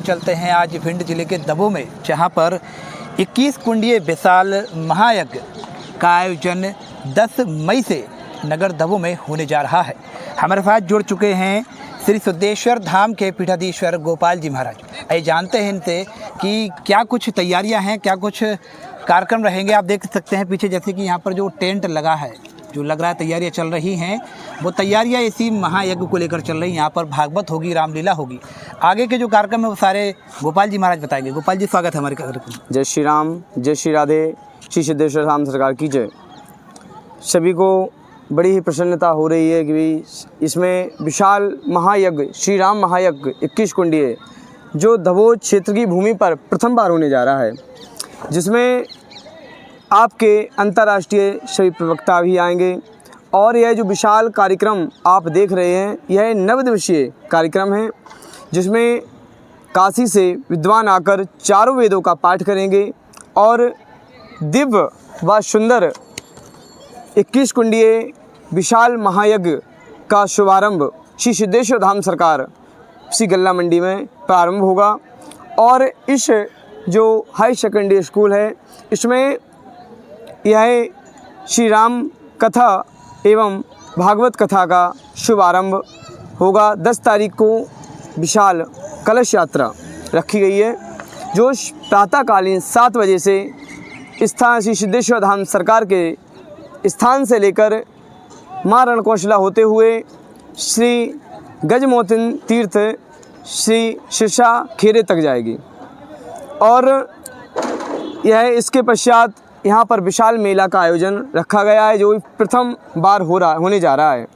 चलते हैं आज भिंड जिले के दबों में, जहां पर 21 कुंडीय विशाल महायज्ञ का आयोजन 10 मई से नगर दबों में होने जा रहा है। हमारे साथ जुड़ चुके हैं श्री सिद्धेश्वर धाम के पीठाधीश्वर गोपाल जी महाराज। आइए जानते हैं इनसे कि क्या कुछ तैयारियां हैं, क्या कुछ कार्यक्रम रहेंगे। आप देख सकते हैं पीछे जैसे कि यहाँ पर जो टेंट लगा है, जो लग रहा है तैयारियां चल रही हैं, वो तैयारियां इसी महायज्ञ को लेकर चल रही हैं। यहाँ पर भागवत होगी, रामलीला होगी। आगे के जो कार्यक्रम है वो सारे गोपाल जी महाराज बताएंगे। गोपाल जी, स्वागत है हमारे कार्यक्रम। जय श्री राम, जय श्री राधे, श्री सिद्धेश्वर धाम सरकार की जय। सभी को बड़ी ही प्रसन्नता हो रही है कि इसमें विशाल महायज्ञ, श्री राम महायज्ञ 21 कुंडीय, जो दबोच क्षेत्र की भूमि पर प्रथम बार होने जा रहा है, जिसमें आपके अंतर्राष्ट्रीय सभी प्रवक्ता भी आएंगे। और यह जो विशाल कार्यक्रम आप देख रहे हैं, यह 9 दिवसीय कार्यक्रम है, जिसमें काशी से विद्वान आकर चारों वेदों का पाठ करेंगे और दिव्य व सुंदर 21 कुंडीय विशाल महायज्ञ का शुभारंभ श्री सिद्धेश्वर धाम सरकार सी गल्ला मंडी में प्रारंभ होगा। और इस जो हाई सेकेंडरी स्कूल है, इसमें यह श्री राम कथा एवं भागवत कथा का शुभारंभ होगा। 10 तारीख को विशाल कलश यात्रा रखी गई है, जो प्रातःकालीन 7 बजे से स्थान श्री सिद्धेश्वर धाम सरकार के स्थान से लेकर माँ रणकौशला होते हुए श्री गजमोहन तीर्थ श्री सिरसा खेरे तक जाएगी। और यह इसके पश्चात यहाँ पर विशाल मेला का आयोजन रखा गया है, जो प्रथम बार होने जा रहा है,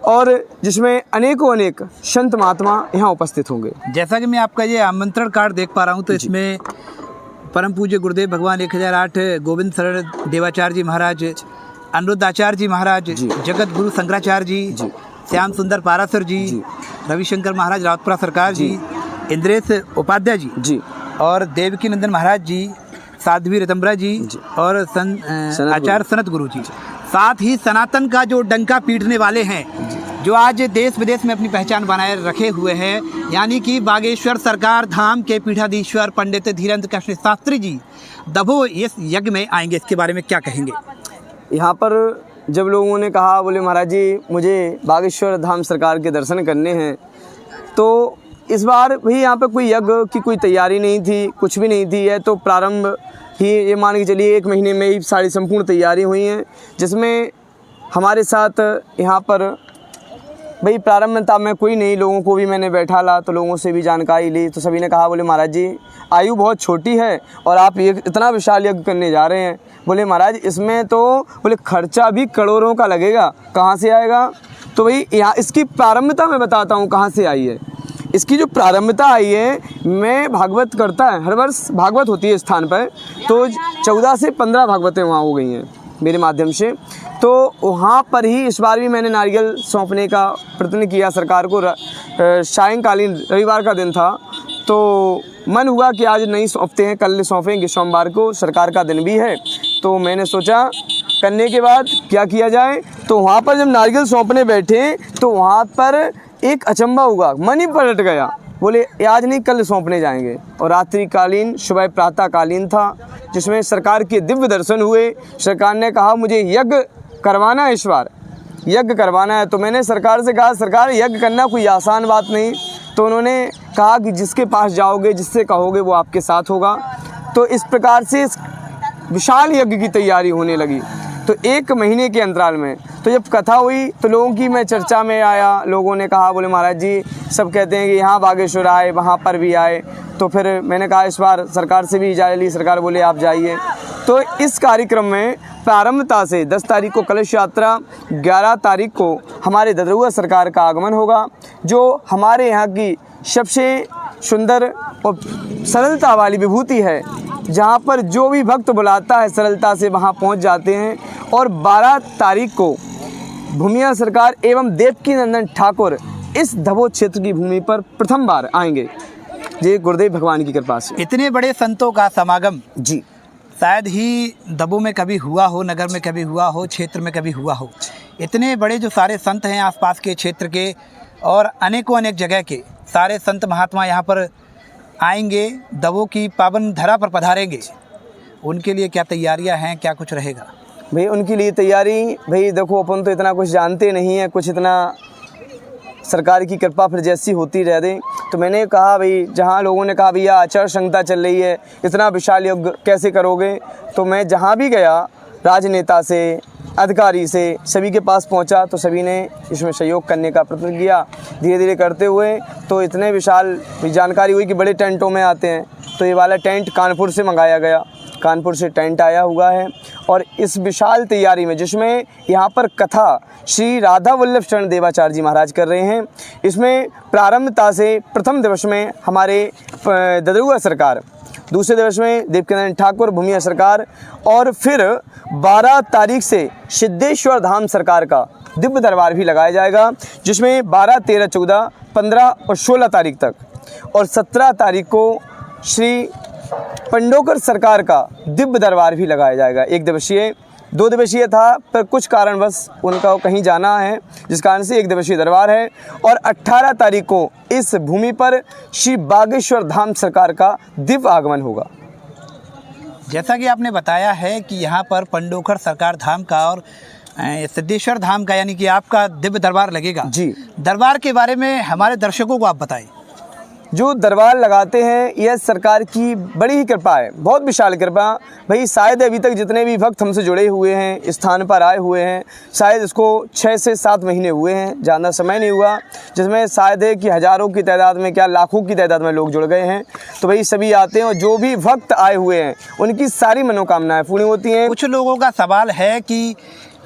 और जिसमें अनेक संत महात्मा यहाँ उपस्थित होंगे। जैसा कि मैं आपका ये आमंत्रण कार्ड देख पा रहा हूँ, तो इसमें परम पूज्य गुरुदेव भगवान 1008 गोविंद शरण देवाचार्य जी महाराज, अनुरुद्धाचार्य जी महाराज, जगत गुरु शंकराचार्य जी, श्याम सुंदर पारासर जी, रविशंकर महाराज रावतपुरा सरकार जी, इंद्रेश उपाध्याय जी, और देवकी नंदन महाराज जी, साध्वी ऋतंबरा जी, और आचार्य सनत गुरु जी, साथ ही सनातन का जो डंका पीटने वाले हैं, जो आज देश विदेश में अपनी पहचान बनाए रखे हुए हैं, यानी कि बागेश्वर सरकार धाम के पीठाधीश्वर पंडित धीरेन्द्र कृष्ण शास्त्री जी दबो इस यज्ञ में आएंगे। इसके बारे में क्या कहेंगे? यहाँ पर जब लोगों ने कहा, बोले महाराज जी मुझे बागेश्वर धाम सरकार के दर्शन करने हैं, तो इस बार भी यहाँ पे कोई यज्ञ की कोई तैयारी नहीं थी, कुछ भी नहीं थी। है तो प्रारंभ ही ये मान के चलिए 1 महीने में ही सारी संपूर्ण तैयारी हुई हैं, जिसमें हमारे साथ यहाँ पर भाई प्रारंभ में कोई नहीं, लोगों को भी मैंने बैठा ला, तो लोगों से भी जानकारी ली, तो सभी ने कहा, बोले महाराज जी आयु बहुत छोटी है और आप ये इतना विशाल यज्ञ करने जा रहे हैं। बोले महाराज इसमें तो बोले खर्चा भी करोड़ों का लगेगा, कहाँ से आएगा? तो भाई यहाँ इसकी प्रारंभता मैं बताता हूँ कहाँ से आई है। इसकी जो प्रारंभता आई है, मैं भागवत करता है, हर वर्ष भागवत होती है स्थान पर, तो 14 से 15 भागवतें वहाँ हो गई हैं मेरे माध्यम से। तो वहाँ पर ही इस बार भी मैंने नारियल सौंपने का प्रयत्न किया सरकार को। सायंकालीन रविवार का दिन था, तो मन हुआ कि आज नहीं सौंपते हैं, कल सौंपेंगे, सोमवार को सरकार का दिन भी है। तो मैंने सोचा करने के बाद क्या किया जाए। तो वहाँ पर जब नारियल सौंपने बैठे, तो वहाँ पर एक अचंभा हुआ, मन ही पलट गया। बोले आज नहीं कल सौंपने जाएंगे। और रात्रिकालीन सुबह प्रातःकालीन था, जिसमें सरकार के दिव्य दर्शन हुए। सरकार ने कहा मुझे यज्ञ करवाना है, इस बार यज्ञ करवाना है। तो मैंने सरकार से कहा, सरकार यज्ञ करना कोई आसान बात नहीं। तो उन्होंने कहा कि जिसके पास जाओगे, जिससे कहोगे वो आपके साथ होगा। तो इस प्रकार से इस विशाल यज्ञ की तैयारी होने लगी। तो 1 महीने के अंतराल में, तो जब कथा हुई तो लोगों की मैं चर्चा में आया, लोगों ने कहा, बोले महाराज जी सब कहते हैं कि यहाँ बागेश्वर आए, वहाँ पर भी आए। तो फिर मैंने कहा इस बार सरकार से भी इजाज़त ली, सरकार बोले आप जाइए। तो इस कार्यक्रम में प्रारंभता से 10 तारीख को कलश यात्रा, 11 तारीख को हमारे ददरुआ सरकार का आगमन होगा, जो हमारे यहाँ की सबसे सुंदर और सरलता वाली विभूति है, जहाँ पर जो भी भक्त बुलाता है सरलता से वहाँ पहुँच जाते हैं। और 12 तारीख को भूमिया सरकार एवं देवकी नंदन ठाकुर इस दबोच क्षेत्र की भूमि पर प्रथम बार आएंगे, ये गुरुदेव भगवान की कृपा से। इतने बड़े संतों का समागम जी शायद ही दबों में कभी हुआ हो, नगर में कभी हुआ हो, क्षेत्र में कभी हुआ हो। इतने बड़े जो सारे संत हैं आसपास के क्षेत्र के और अनेकों अनेक जगह के सारे संत महात्मा यहाँ पर आएंगे, दबों की पावन धरा पर पधारेंगे। उनके लिए क्या तैयारियां हैं, क्या कुछ रहेगा? भाई उनके लिए तैयारी, भाई देखो अपन तो इतना कुछ जानते नहीं है, कुछ इतना सरकार की कृपा फिर जैसी होती रह दे। तो मैंने कहा भाई, जहाँ लोगों ने कहा भैया आचार संहिता चल रही है, इतना विशाल यज्ञ कैसे करोगे, तो मैं जहाँ भी गया राजनेता से, अधिकारी से, सभी के पास पहुंचा तो सभी ने इसमें सहयोग करने का प्रयत्न किया। धीरे धीरे करते हुए तो इतने विशाल जानकारी हुई कि बड़े टेंटों में आते हैं। तो ये वाला टेंट कानपुर से मंगाया गया, कानपुर से टेंट आया हुआ है। और इस विशाल तैयारी में, जिसमें यहाँ पर कथा श्री राधा वल्लभ शरण देवाचार्य जी महाराज कर रहे हैं, इसमें प्रारंभता से प्रथम दिवस में हमारे ददरुआ सरकार, दूसरे दिवस में देवकीनंदन ठाकुर भूमिया सरकार, और फिर 12 तारीख से सिद्धेश्वर धाम सरकार का दिव्य दरबार भी लगाया जाएगा, जिसमें 12, 13, 14, 15 और 16 तारीख तक, और 17 तारीख को श्री पंडोकर सरकार का दिव्य दरबार भी लगाया जाएगा। 1 दिवसीय, 2 दिवसीय था, पर कुछ कारणवश उनका कहीं जाना है, जिस कारण से 1 दिवसीय दरबार है। और 18 तारीख को इस भूमि पर श्री बागेश्वर धाम सरकार का दिव्य आगमन होगा। जैसा कि आपने बताया है कि यहाँ पर पंडोकर सरकार धाम का और सिद्धेश्वर धाम का, यानी कि आपका दिव्य दरबार लगेगा जी। दरबार के बारे में हमारे दर्शकों को आप बताएं। जो दरबार लगाते हैं यह सरकार की बड़ी ही कृपा है, बहुत विशाल कृपा। भाई शायद अभी तक जितने भी भक्त हमसे जुड़े हुए हैं, इस स्थान पर आए हुए हैं, शायद इसको 6 से 7 महीने हुए हैं, ज़्यादा समय नहीं हुआ, जिसमें शायद है कि हज़ारों की तादाद में, क्या लाखों की तादाद में लोग जुड़ गए हैं। तो भाई सभी आते हैं और जो भी भक्त आए हुए हैं उनकी सारी मनोकामनाएँ पूरी होती हैं। कुछ लोगों का सवाल है कि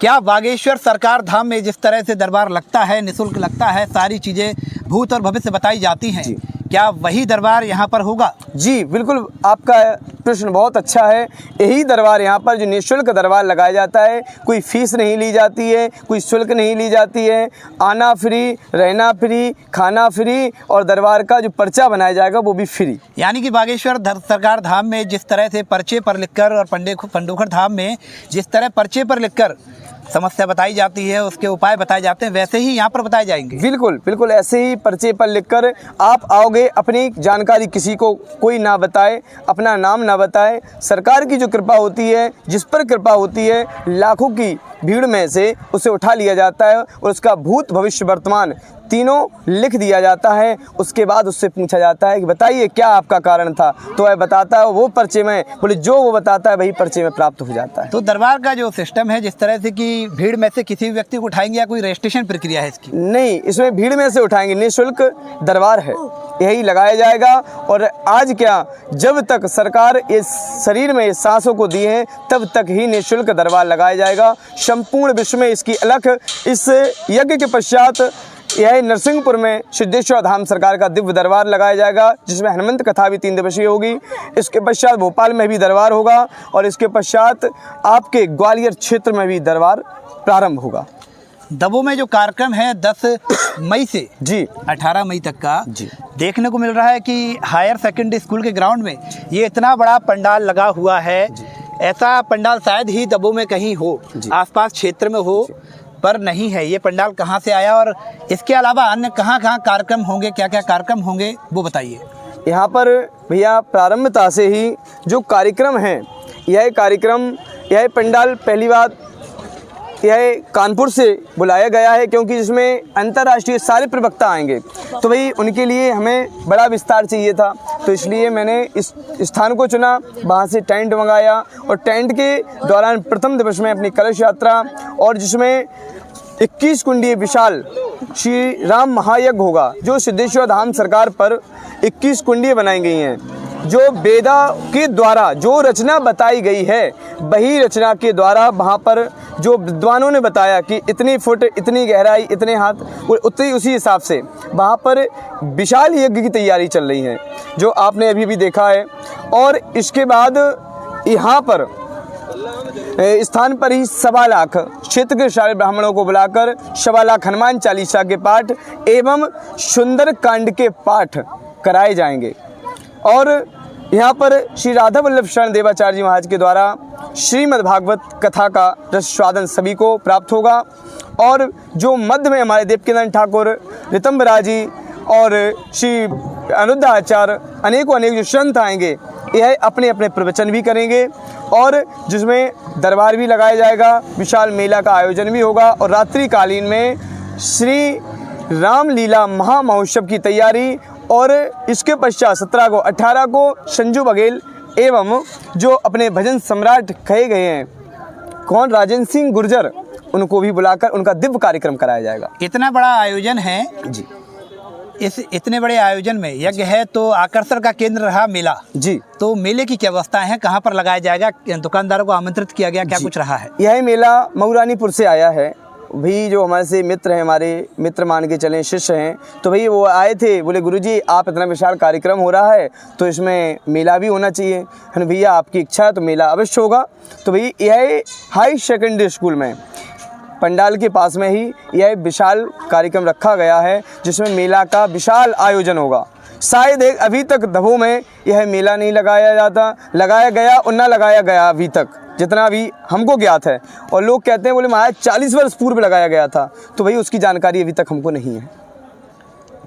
क्या बागेश्वर सरकार धाम में जिस तरह से दरबार लगता है, निःशुल्क लगता है, सारी चीज़ें भूत और भविष्य बताई जाती हैं, क्या वही दरबार यहाँ पर होगा? जी बिल्कुल, आपका प्रश्न बहुत अच्छा है। यही दरबार यहाँ पर जो निःशुल्क दरबार लगाया जाता है, कोई फीस नहीं ली जाती है, कोई शुल्क नहीं ली जाती है, आना फ्री, रहना फ्री, खाना फ्री, और दरबार का जो पर्चा बनाया जाएगा वो भी फ्री। यानी कि बागेश्वर सरकार धाम में जिस तरह से पर्चे पर लिखकर और पंडोकर धाम में जिस तरह पर्चे पर लिखकर समस्या बताई जाती है, उसके उपाय बताए जाते हैं, वैसे ही यहाँ पर बताए जाएंगे। बिल्कुल बिल्कुल, ऐसे ही पर्चे पर लिखकर आप आओगे, अपनी जानकारी किसी को कोई ना बताए, अपना नाम ना बताए। सरकार की जो कृपा होती है, जिस पर कृपा होती है, लाखों की भीड़ में से उसे उठा लिया जाता है और उसका भूत भविष्य वर्तमान तीनों लिख दिया जाता है। उसके बाद उससे पूछा जाता है कि बताइए क्या आपका कारण था, तो वह बताता है, वो पर्चे में बोले जो वो बताता है वही पर्चे में प्राप्त हो जाता है। तो दरबार का जो सिस्टम है, जिस तरह से कि भीड़ में से किसी भी व्यक्ति को उठाएंगे या कोई रजिस्ट्रेशन प्रक्रिया है इसकी? नहीं, इसमें भीड़ में से उठाएंगे, निःशुल्क दरबार है, यही लगाया जाएगा। और आज क्या, जब तक सरकार इस शरीर में सांसों को दी है तब तक ही निःशुल्क दरबार लगाया जाएगा। संपूर्ण विश्व में इसकी अलख। इस यज्ञ के पश्चात यह नरसिंहपुर में सिद्धेश्वर धाम सरकार का दिव्य दरबार लगाया जाएगा, जिसमें हनुमंत कथा भी 3 दिवसीय होगी। इसके पश्चात भोपाल में भी दरबार होगा और इसके पश्चात आपके ग्वालियर क्षेत्र में भी दरबार प्रारंभ होगा। दबों में जो कार्यक्रम है 10 मई से जी 18 मई तक का जी देखने को मिल रहा है कि हायर सेकेंडरी स्कूल के ग्राउंड में ये इतना बड़ा पंडाल लगा हुआ है। ऐसा पंडाल शायद ही दबों में कहीं हो, आसपास क्षेत्र में हो, पर नहीं है। ये पंडाल कहाँ से आया और इसके अलावा अन्य कहाँ कार्यक्रम होंगे, क्या क्या कार्यक्रम होंगे, वो बताइए। यहाँ पर भैया प्रारंभता से ही जो कार्यक्रम हैं, यह पंडाल पहली बात यह कानपुर से बुलाया गया है, क्योंकि इसमें अंतर्राष्ट्रीय सारे प्रवक्ता आएंगे, तो भाई उनके लिए हमें बड़ा विस्तार चाहिए था। तो इसलिए मैंने इस स्थान को चुना, वहाँ से टेंट मंगाया और टेंट के दौरान प्रथम दिवस में अपनी कलश यात्रा, और जिसमें 21 कुंडीय विशाल श्री राम महायज्ञ होगा, जो सिद्धेश्वर धाम सरकार पर 21 कुंडियाँ बनाई गई हैं। जो वेदा के द्वारा जो रचना बताई गई है, वही रचना के द्वारा वहाँ पर जो विद्वानों ने बताया कि इतनी फुट, इतनी गहराई, इतने हाथ, उतनी उसी हिसाब से वहाँ पर विशाल यज्ञ की तैयारी चल रही है, जो आपने अभी भी देखा है। और इसके बाद यहाँ पर स्थान पर ही 1.25 लाख क्षेत्र के सारे ब्राह्मणों को बुलाकर 1.25 लाख हनुमान चालीसा के पाठ एवं सुंदर कांड के पाठ कराए जाएंगे। और यहाँ पर श्री राधा वल्लभ शरण देवाचार्य जी महाराज के द्वारा श्रीमद् भागवत कथा का रसस्वादन सभी को प्राप्त होगा। और जो मध्य में हमारे देवकीनंदन ठाकुर, ऋतंबरा जी और श्री अनुद्धा आचार्य अनेकों अनेक जो संत आएंगे, यह अपने अपने प्रवचन भी करेंगे और जिसमें दरबार भी लगाया जाएगा, विशाल मेला का आयोजन भी होगा। और रात्रिकालीन में श्री रामलीला महामहोत्सव की तैयारी और इसके पश्चात 17 को 18 को संजू बघेल एवं जो अपने भजन सम्राट कहे गए हैं कौन, राजेंद्र सिंह गुर्जर, उनको भी बुलाकर उनका दिव्य कार्यक्रम कराया जाएगा। इतना बड़ा आयोजन है जी। इस इतने बड़े आयोजन में यज्ञ है तो आकर्षण का केंद्र रहा मेला जी। तो मेले की क्या व्यवस्था है, कहाँ पर लगाया जाएगा, दुकानदारों को आमंत्रित किया गया, क्या कुछ रहा है? यह मेला मऊरानीपुर से आया है। भी जो हमारे से मित्र हैं, हमारे मित्र मान के चलें, शिष्य हैं, तो भाई वो आए थे, बोले गुरुजी आप इतना विशाल कार्यक्रम हो रहा है तो इसमें मेला भी होना चाहिए। है भैया आपकी इच्छा है तो मेला अवश्य होगा। तो भाई यह हाई सेकेंडरी स्कूल में पंडाल के पास में ही यह विशाल कार्यक्रम रखा गया है जिसमें मेला का विशाल आयोजन होगा। शायद अभी तक दबों में यह मेला नहीं लगाया गया और ना लगाया गया अभी तक, जितना भी हमको ज्ञात है। और लोग कहते हैं बोले महाराज 40 वर्ष पूर्व लगाया गया था, तो भाई उसकी जानकारी अभी तक हमको नहीं है।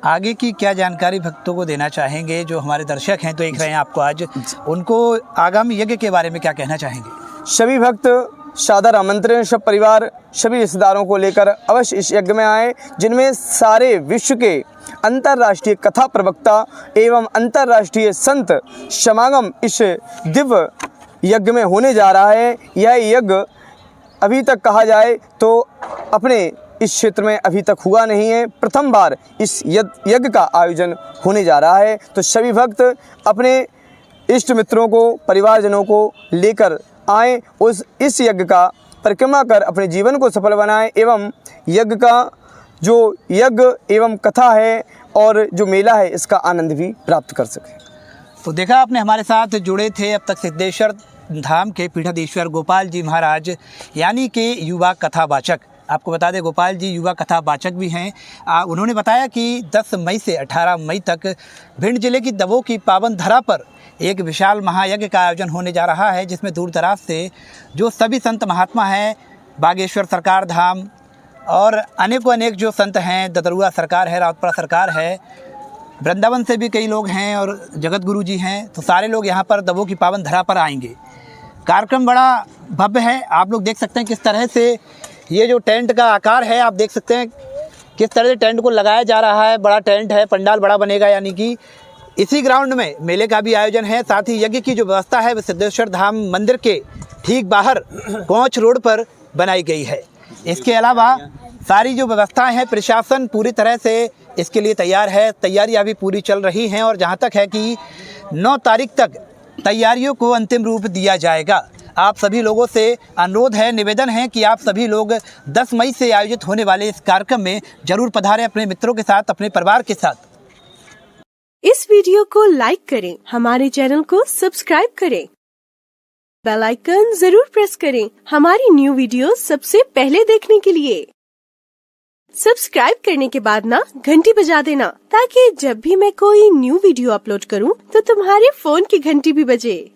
आगे की क्या जानकारी भक्तों को देना चाहेंगे जो हमारे दर्शक हैं तो देख रहे हैं आपको आज, उनको आगामी यज्ञ के बारे में क्या कहना चाहेंगे? सभी भक्त सादर आमंत्रण, सब परिवार सभी रिश्तेदारों को लेकर अवश्य इस यज्ञ में आए, जिनमें सारे विश्व के अंतर्राष्ट्रीय कथा प्रवक्ता एवं अंतर्राष्ट्रीय संत समागम इस दिव्य यज्ञ में होने जा रहा है। यह यज्ञ अभी तक कहा जाए तो अपने इस क्षेत्र में अभी तक हुआ नहीं है, प्रथम बार इस यज्ञ का आयोजन होने जा रहा है। तो सभी भक्त अपने इष्ट मित्रों को, परिवारजनों को लेकर आएँ, इस यज्ञ का परिक्रमा कर अपने जीवन को सफल बनाएं एवं यज्ञ का जो यज्ञ एवं कथा है और जो मेला है इसका आनंद भी प्राप्त कर सकें। तो देखा आपने, हमारे साथ जुड़े थे अब तक सिद्धेश्वर धाम के पीठाधीश्वर गोपाल जी महाराज यानी कि युवा कथावाचक। आपको बता दें गोपाल जी युवा कथावाचक भी हैं। उन्होंने बताया कि 10 मई से 18 मई तक भिंड जिले की दबों की पावन धरा पर एक विशाल महायज्ञ का आयोजन होने जा रहा है, जिसमें दूर दराज से जो सभी संत महात्मा हैं, बागेश्वर सरकार धाम और अनेकों अनेक जो संत हैं, ददरुआ सरकार है, राउतपड़ा सरकार है, वृंदावन से भी कई लोग हैं और जगत गुरु जी हैं, तो सारे लोग यहाँ पर दबों की पावन धरा पर आएंगे। कार्यक्रम बड़ा भव्य है। आप लोग देख सकते हैं किस तरह से ये जो टेंट का आकार है, आप देख सकते हैं किस तरह से टेंट को लगाया जा रहा है। बड़ा टेंट है, पंडाल बड़ा बनेगा, यानी कि इसी ग्राउंड में मेले का भी आयोजन है। साथ ही यज्ञ की जो व्यवस्था है वो सिद्धेश्वर धाम मंदिर के ठीक बाहर कोंच रोड पर बनाई गई है। इसके अलावा सारी जो व्यवस्थाएं हैं, प्रशासन पूरी तरह से इसके लिए तैयार है। तैयारियां भी पूरी चल रही हैं और जहां तक है कि 9 तारीख तक तैयारियों को अंतिम रूप दिया जाएगा। आप सभी लोगों से अनुरोध है, निवेदन है कि आप सभी लोग 10 मई से आयोजित होने वाले इस कार्यक्रम में जरूर पधारें, अपने मित्रों के साथ, अपने परिवार के साथ। इस वीडियो को लाइक करें, हमारे चैनल को सब्सक्राइब करें, बेल आइकन जरूर प्रेस करें हमारी न्यू वीडियो सबसे पहले देखने के लिए। सब्सक्राइब करने के बाद ना घंटी बजा देना, ताकि जब भी मैं कोई न्यू वीडियो अपलोड करूं तो तुम्हारे फोन की घंटी भी बजे।